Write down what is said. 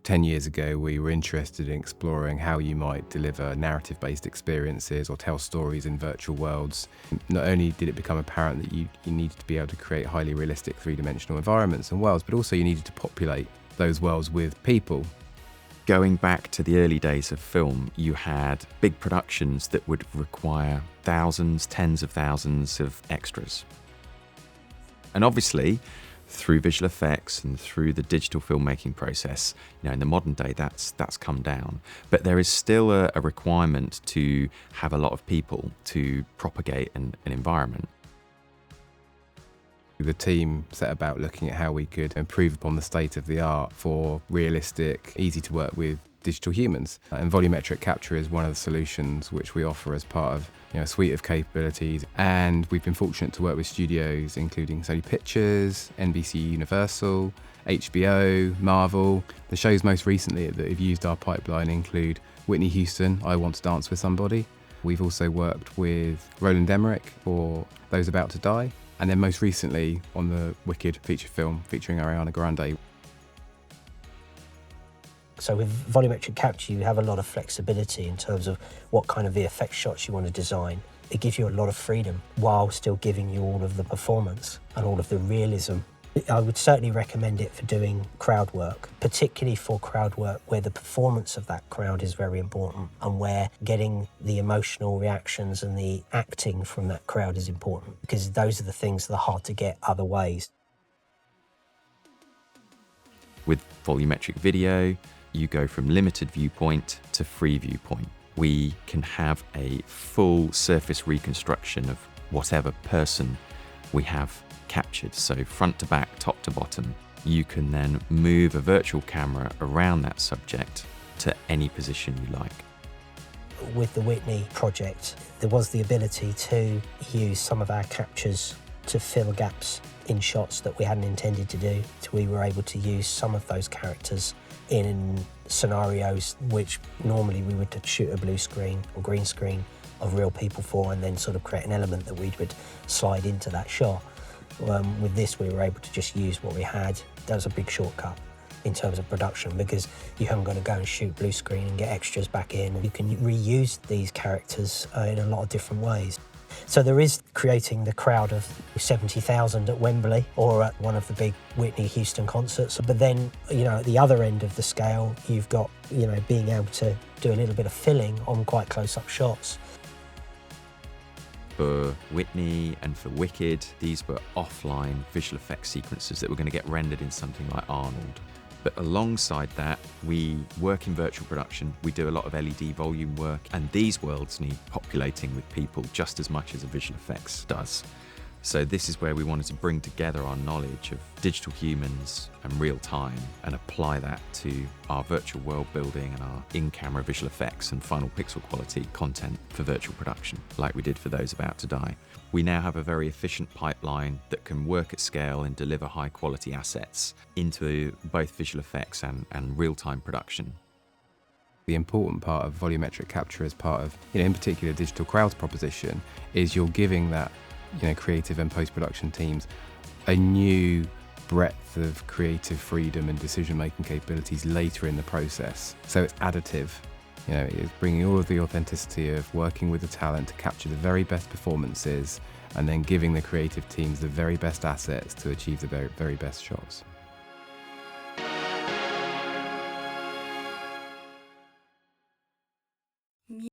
10 years ago, we were interested in exploring how you might deliver narrative-based experiences or tell stories in virtual worlds. Not only did it become apparent that you needed to be able to create highly realistic three-dimensional environments and worlds, but also you needed to populate those worlds with people. Going back to the early days of film, you had big productions that would require thousands, tens of thousands of extras. And obviously, through visual effects and through the digital filmmaking process, in the modern day, that's come down. But there is still a requirement to have a lot of people to propagate an environment. The team set about looking at how we could improve upon the state of the art for realistic, easy to work with digital humans. And volumetric capture is one of the solutions which we offer as part of a suite of capabilities. And we've been fortunate to work with studios including Sony Pictures, NBC Universal, HBO, Marvel. The shows most recently that have used our pipeline include Whitney Houston, I Want to Dance with Somebody. We've also worked with Roland Emmerich for Those About to Die. And then most recently on the Wicked feature film featuring Ariana Grande. So with volumetric capture, you have a lot of flexibility in terms of what kind of VFX shots you want to design. It gives you a lot of freedom while still giving you all of the performance and all of the realism. I would certainly recommend it for doing crowd work, particularly for crowd work where the performance of that crowd is very important and where getting the emotional reactions and the acting from that crowd is important, because those are the things that are hard to get other ways. With volumetric video, you go from limited viewpoint to free viewpoint. We can have a full surface reconstruction of whatever person we have captured, so front to back, top to bottom. You can then move a virtual camera around that subject to any position you like. With the Whitney project, there was the ability to use some of our captures to fill gaps in shots that we hadn't intended to do. So we were able to use some of those characters in scenarios which normally we would shoot a blue screen or green screen of real people for, and then sort of create an element that we would slide into that shot. With this, we were able to just use what we had. That was a big shortcut in terms of production, because you haven't got to go and shoot blue screen and get extras back in. You can reuse these characters in a lot of different ways. So there is creating the crowd of 70,000 at Wembley or at one of the big Whitney Houston concerts. But then, at the other end of the scale, you've got, being able to do a little bit of filling on quite close-up shots. For Whitney and for Wicked, these were offline visual effects sequences that were going to get rendered in something like Arnold. But alongside that, we work in virtual production, we do a lot of LED volume work, and these worlds need populating with people just as much as a visual effects does. So this is where we wanted to bring together our knowledge of digital humans and real time and apply that to our virtual world building and our in-camera visual effects and final pixel quality content for virtual production, like we did for Those About to Die. We now have a very efficient pipeline that can work at scale and deliver high quality assets into both visual effects and real-time production. The important part of volumetric capture as part of, in particular, digital crowds proposition is you're giving that creative and post-production teams a new breadth of creative freedom and decision-making capabilities later in the process. So it's additive. It's bringing all of the authenticity of working with the talent to capture the very best performances and then giving the creative teams the very best assets to achieve the very, very best shots.